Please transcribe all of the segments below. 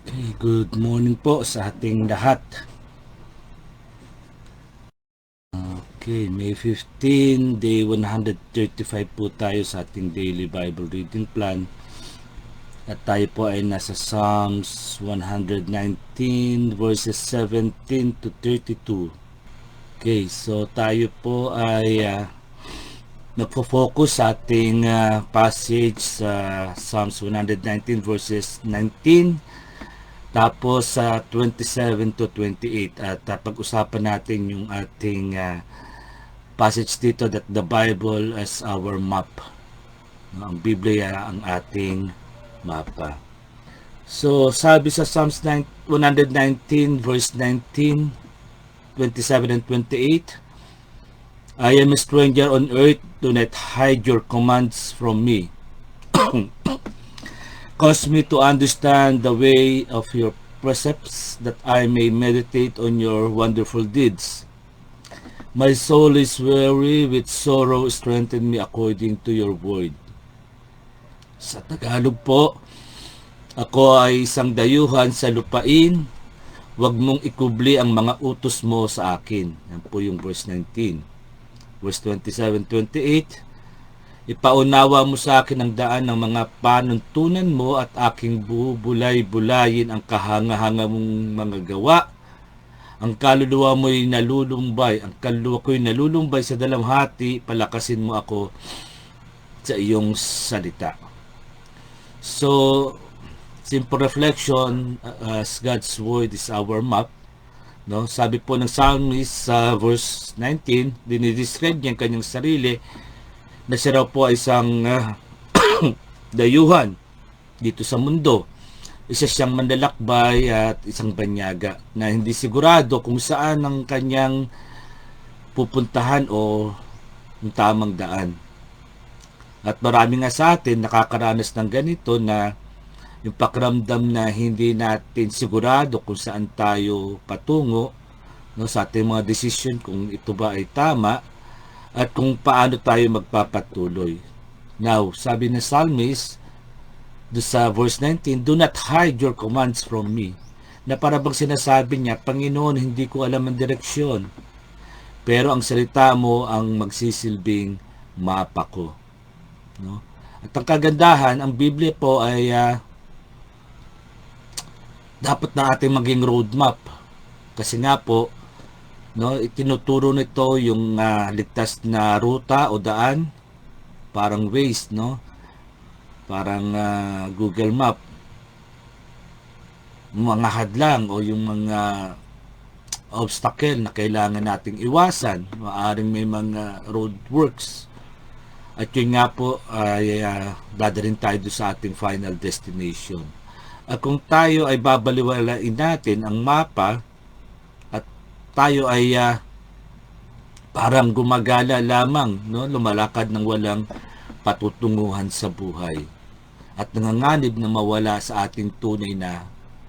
Okay, good morning po sa ating lahat. Okay, May 15, day 135 po tayo sa ating daily Bible reading plan. At tayo po ay nasa Psalms 119 verses 17 to 32. Okay, so tayo po ay nagfo-focus sa ating passage sa Psalms 119 verses 19 tapos sa 27 to 28 at pag-usapan natin yung ating passage dito that the Bible as our map. Ang Biblia ang ating mapa. So sabi sa Psalms 119 verse 19, 27 and 28, I am a stranger on earth, do not hide your commands from me. Cause me to understand the way of your precepts, that I may meditate on your wonderful deeds. My soul is weary with sorrow, strengthen me according to your word. Sa Tagalog po, ako ay isang dayuhan sa lupain, huwag mong ikubli ang mga utos mo sa akin. Yan po yung verse 19. Verse 27-28, ipaunawa mo sa akin ang daan ng mga panuntunan mo at aking bubulay-bulayin ang kahanga-hanga mong mga gawa. Ang kaluluwa mo'y nalulumbay, ang kaluluwa ko'y nalulumbay sa dalamhati, palakasin mo ako sa iyong salita. So, simple reflection, as God's word is our map. No? Sabi po ng Psalmist sa verse 19, dinidescribe niya ang kanyang sarili na siya raw po ay isang dayuhan dito sa mundo. Isa siyang manlalakbay at isang banyaga na hindi sigurado kung saan ang kanyang pupuntahan o yung tamang daan. At marami nga sa atin nakakaranas ng ganito na yung pakiramdam na hindi natin sigurado kung saan tayo patungo, no, sa ating mga desisyon kung ito ba ay tama at kung paano tayo magpapatuloy. Now, sabi ng Psalmist do sa verse 19, do not hide your commands from me. Na para bang sinasabi niya, Panginoon, hindi ko alam ang direksyon, pero ang salita mo ang magsisilbing mapa ko. No? At ang kagandahan, ang Biblia po ay dapat na ating maging roadmap. Kasi nga po, no, itinuturo nito yung ligtas na ruta o daan, parang Waze, no? Parang Google Map. Mga hadlang o yung mga obstacle na kailangan nating iwasan. Maaring may mga roadworks. At yun nga po ay dadalhin tayo sa ating final destination. At kung tayo ay babaliwalain natin ang mapa at tayo ay parang gumagala lamang, no, lumalakad ng walang patutunguhan sa buhay at nanganganib na mawala sa ating tunay na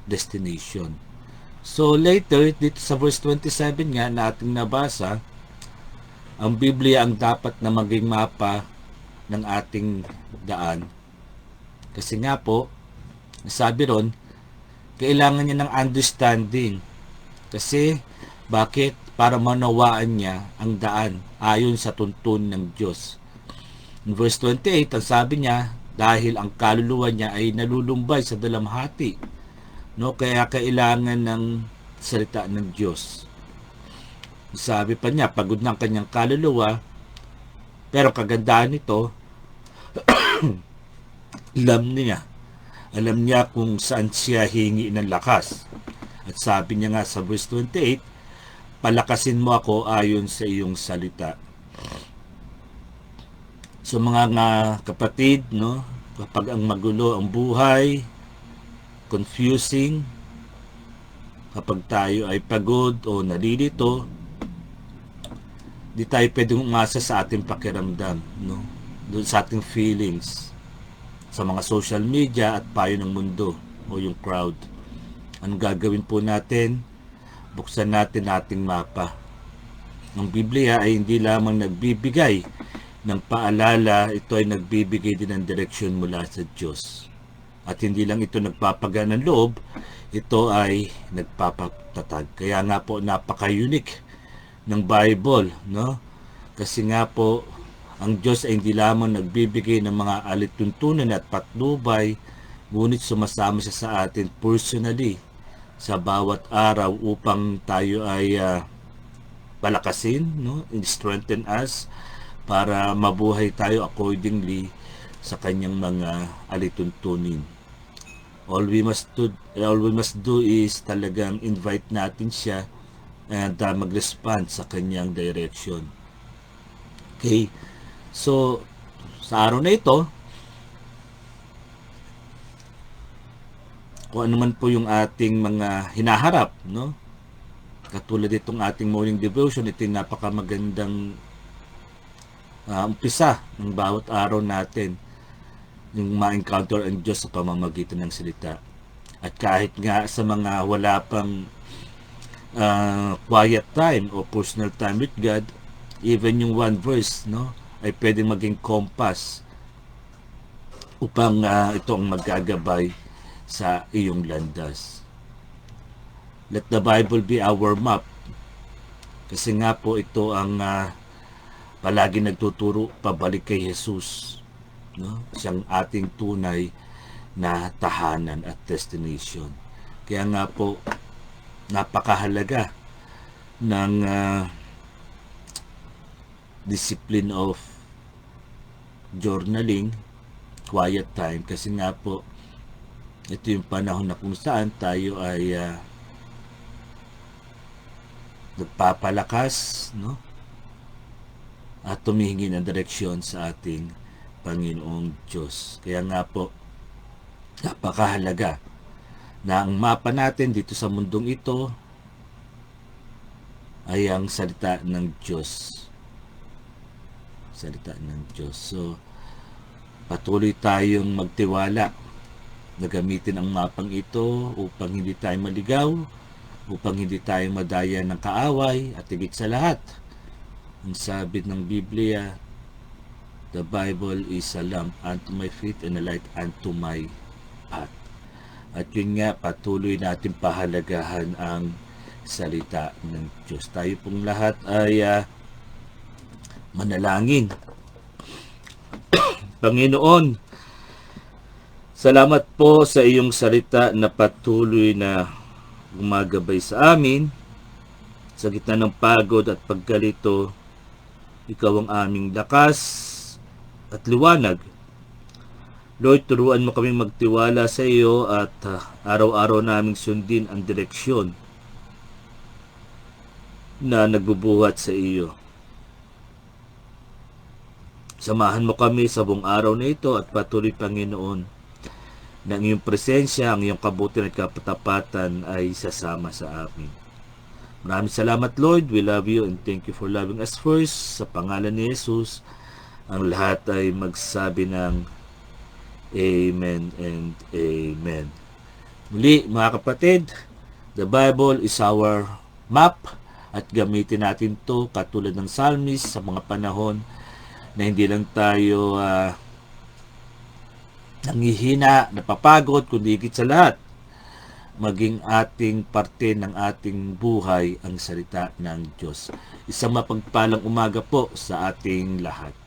destination. So later, dito sa verse 27 nga na ating nabasa, ang Biblia ang dapat na maging mapa ng ating daan. Kasi nga po, sabi ron, kailangan niya ng understanding. Kasi, bakit? Para manawaan niya ang daan ayon sa tuntun ng Diyos. In verse 28, ang sabi niya, dahil ang kaluluwa niya ay nalulumbay sa dalamhati. No? Kaya kailangan ng salita ng Diyos. Sabi pa niya, pagod ng kanyang kaluluwa, pero kagandahan nito, alam niya kung saan siya hingi ng lakas. At sabi niya nga sa verse 28, palakasin mo ako ayon sa iyong salita. So mga kapatid, no, kapag ang magulo ang buhay, confusing, kapag tayo ay pagod o nalilito, di tayo pwedeng umasa sa ating pakiramdam, no, doon sa ating feelings, sa mga social media at payo ng mundo o yung crowd. Ang gagawin po natin, buksan natin ating mapa. Ang Biblia ay hindi lamang nagbibigay ng paalala, ito ay nagbibigay din ng direksyon mula sa Diyos. At hindi lang ito nagpapagaan ng loob, ito ay nagpapatatag. Kaya nga po napaka-unique ng Bible, no? Kasi nga po ang Diyos ay hindi lamang nagbibigay ng mga alituntunan at patnubay, ngunit sumasama siya sa atin personally sa bawat araw upang tayo ay palakasin, no? Strengthen us para mabuhay tayo accordingly sa kanyang mga alituntunin. All we must do is talagang invite natin siya and mag-respond sa kanyang direction. Okay? So, sa araw na ito, kung ano man po yung ating mga hinaharap, no? Katulad itong ating morning devotion, ito yung napakamagandang umpisa ng bawat araw natin, yung ma-encounter ang Diyos sa pamamagitan ng salita. At kahit nga sa mga wala pang quiet time o personal time with God, even yung one verse, no, ay pwedeng maging compass upang ito ang magagabay sa iyong landas. Let the Bible be our map. Kasi nga po ito ang palagi nagtuturo pabalik kay Jesus, no? Siyang ating tunay na tahanan at destination. Kaya nga po napakahalaga ng discipline of journaling, quiet time, kasi nga po ito yung panahon na kung saan tayo ay nagpapalakas, no? At tumihingi ng direksyon sa ating Panginoong Diyos. Kaya nga po, napakahalaga na ang mapa natin dito sa mundong ito ay ang salita ng Diyos. Salita ng Diyos. So, patuloy tayong magtiwala na gamitin ang mapang ito upang hindi tayo maligaw, upang hindi tayo madaya ng kaaway, at higit sa lahat, ang sabi ng Biblia, the Bible is a lamp unto my feet and a light unto my path. At yun nga, patuloy natin pahalagahan ang salita ng Diyos. Tayo pong lahat ay manalangin. Panginoon, salamat po sa iyong salita na patuloy na gumagabay sa amin. Sa gitna ng pagod at pagkalito, ikaw ang aming lakas at liwanag. Lord, turuan mo kaming magtiwala sa iyo at araw-araw naming sundin ang direksyon na nagbubuhat sa iyo. Samahan mo kami sa buong araw na ito at patuloy, Panginoon, na ang iyong presensya, ang iyong kabutihan at kapatapatan ay sasama sa amin. Maraming salamat, Lord. We love you and thank you for loving us first. Sa pangalan ni Jesus, ang lahat ay magsabi ng Amen and Amen. Muli, mga kapatid, the Bible is our map at gamitin natin to katulad ng Psalmist sa mga panahon na hindi lang tayo nangihina, napapagod, kundi higit sa lahat, maging ating parte ng ating buhay ang salita ng Diyos. Isang mapagpalang umaga po sa ating lahat.